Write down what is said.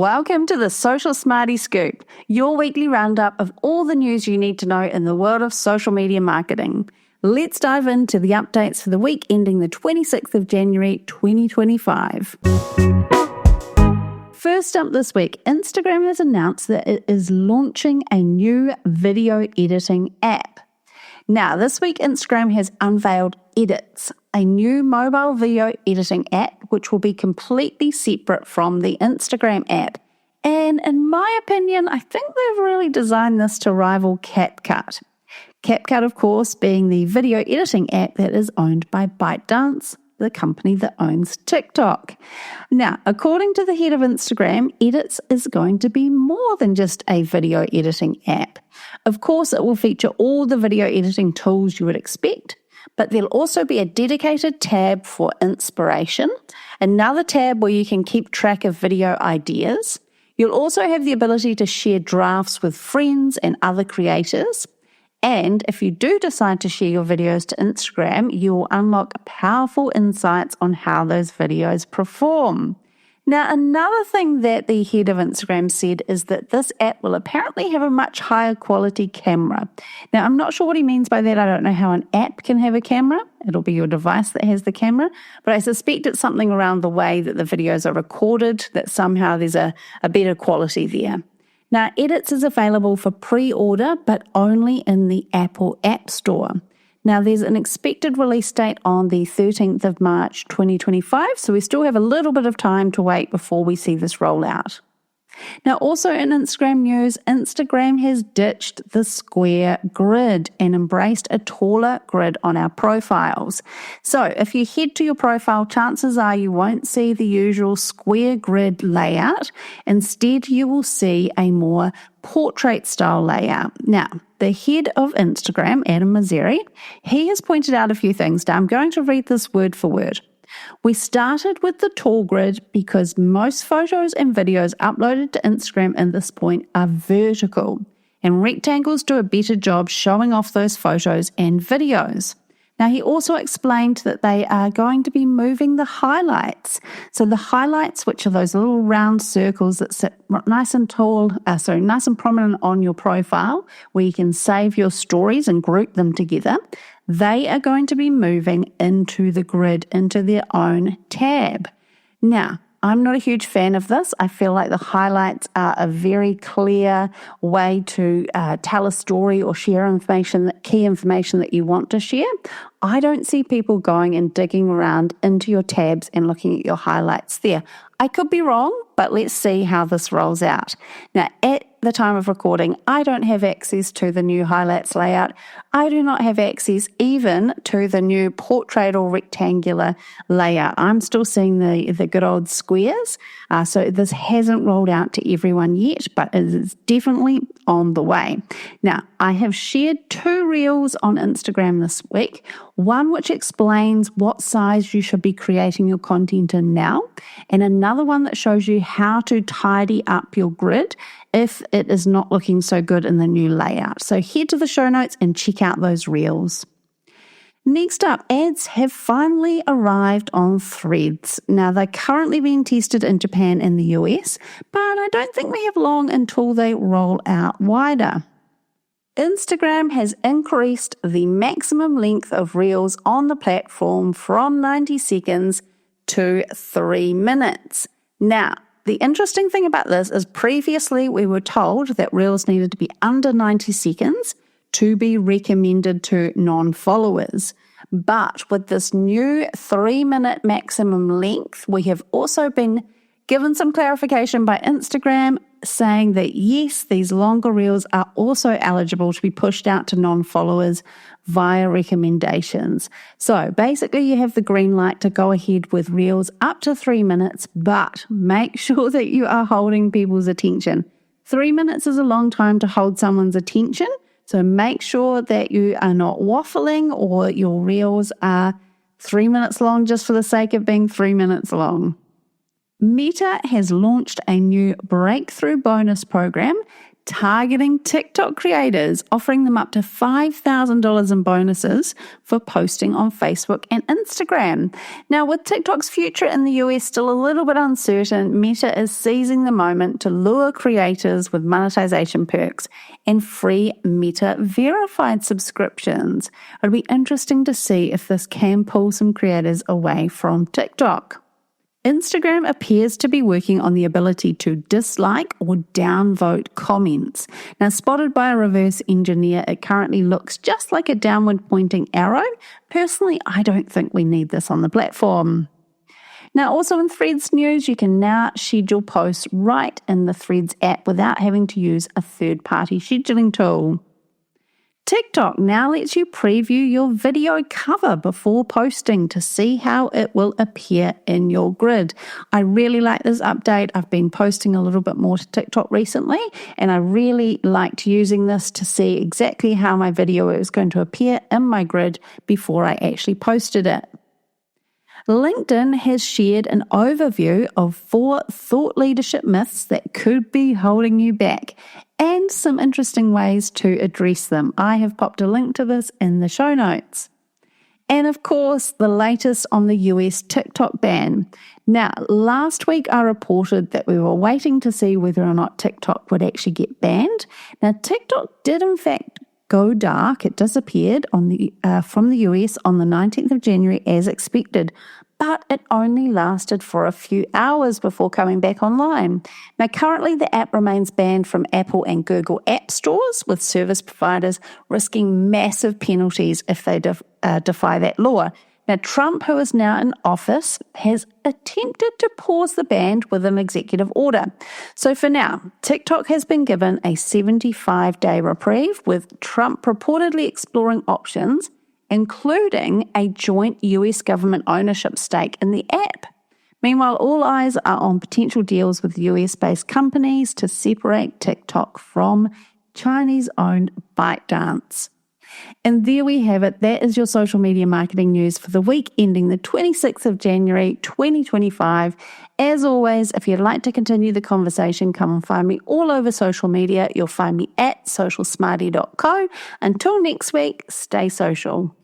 Welcome to the Social Smarty Scoop, your weekly roundup of all the news you need to know in the world of social media marketing. Let's dive into the updates for the week ending the 26th of January 2025. First up this week, Instagram has announced that it is launching a new video editing app. Now, this week Instagram has unveiled Edits, a new mobile video editing app which will be completely separate from the Instagram app. And in my opinion, I think they've really designed this to rival CapCut. CapCut, of course, being the video editing app that is owned by ByteDance, the company that owns TikTok. Now, according to the head of Instagram, Edits is going to be more than just a video editing app. Of course, it will feature all the video editing tools you would expect, but there'll also be a dedicated tab for inspiration, another tab where you can keep track of video ideas. You'll also have the ability to share drafts with friends and other creators. And if you do decide to share your videos to Instagram, you will unlock powerful insights on how those videos perform. Now, another thing that the head of Instagram said is that this app will apparently have a much higher quality camera. Now, I'm not sure what he means by that. I don't know how an app can have a camera. It'll be your device that has the camera. But I suspect it's something around the way that the videos are recorded, that somehow there's a better quality there. Now, Edits is available for pre-order, but only in the Apple App Store. Now, there's an expected release date on the 13th of March 2025, so we still have a little bit of time to wait before we see this roll out. Now, also in Instagram news, Instagram has ditched the square grid and embraced a taller grid on our profiles. So if you head to your profile, chances are you won't see the usual square grid layout. Instead, you will see a more portrait style layout. Now, the head of Instagram, Adam Mosseri, he has pointed out a few things. Now, I'm going to read this word for word. We started with the tall grid because most photos and videos uploaded to Instagram at this point are vertical, and rectangles do a better job showing off those photos and videos. Now, he also explained that they are going to be moving the highlights. So the highlights, which are those little round circles that sit nice and prominent on your profile, where you can save your stories and group them together, they are going to be moving into the grid, into their own tab. Now, I'm not a huge fan of this. I feel like the highlights are a very clear way to tell a story or share information, key information that you want to share. I don't see people going and digging around into your tabs and looking at your highlights there. I could be wrong, but let's see how this rolls out. Now, at the time of recording, I don't have access to the new highlights layout. I do not have access even to the new portrait or rectangular layout. I'm still seeing the good old squares. So this hasn't rolled out to everyone yet, but it is definitely on the way. Now, I have shared 2 reels on Instagram this week. One which explains what size you should be creating your content in now, and another one that shows you how to tidy up your grid if it is not looking so good in the new layout. So head to the show notes and check out those reels. Next up, ads have finally arrived on Threads. Now, they're currently being tested in Japan and the US, but I don't think we have long until they roll out wider. Instagram has increased the maximum length of reels on the platform from 90 seconds to 3 minutes. Now, the interesting thing about this is previously we were told that reels needed to be under 90 seconds to be recommended to non-followers. But with this new 3-minute maximum length, we have also been given some clarification by Instagram saying that yes, these longer reels are also eligible to be pushed out to non-followers via recommendations. So basically you have the green light to go ahead with reels up to 3 minutes, but make sure that you are holding people's attention. 3 minutes is a long time to hold someone's attention, so make sure that you are not waffling or your reels are 3 minutes long just for the sake of being 3 minutes long. Meta has launched a new breakthrough bonus program targeting TikTok creators, offering them up to $5,000 in bonuses for posting on Facebook and Instagram. Now, with TikTok's future in the US still a little bit uncertain, Meta is seizing the moment to lure creators with monetization perks and free Meta verified subscriptions. It'll be interesting to see if this can pull some creators away from TikTok. Instagram appears to be working on the ability to dislike or downvote comments. Now, spotted by a reverse engineer, it currently looks just like a downward pointing arrow. Personally, I don't think we need this on the platform. Now, also in Threads news, you can now schedule posts right in the Threads app without having to use a third-party scheduling tool. TikTok now lets you preview your video cover before posting to see how it will appear in your grid. I really like this update. I've been posting a little bit more to TikTok recently, and I really liked using this to see exactly how my video is going to appear in my grid before I actually posted it. LinkedIn has shared an overview of 4 thought leadership myths that could be holding you back and some interesting ways to address them. I have popped a link to this in the show notes. And of course, the latest on the US TikTok ban. Now, last week I reported that we were waiting to see whether or not TikTok would actually get banned. Now, TikTok did in fact go dark. It disappeared from the US on the 19th of January as expected, but it only lasted for a few hours before coming back online. Now, currently the app remains banned from Apple and Google app stores, with service providers risking massive penalties if they defy that law. Now, Trump, who is now in office, has attempted to pause the ban with an executive order. So for now, TikTok has been given a 75-day reprieve, with Trump reportedly exploring options, including a joint US government ownership stake in the app. Meanwhile, all eyes are on potential deals with US-based companies to separate TikTok from Chinese-owned ByteDance. And there we have it. That is your social media marketing news for the week ending the 26th of January 2025. As always, if you'd like to continue the conversation, come and find me all over social media. You'll find me at socialsmarty.co. Until next week, stay social.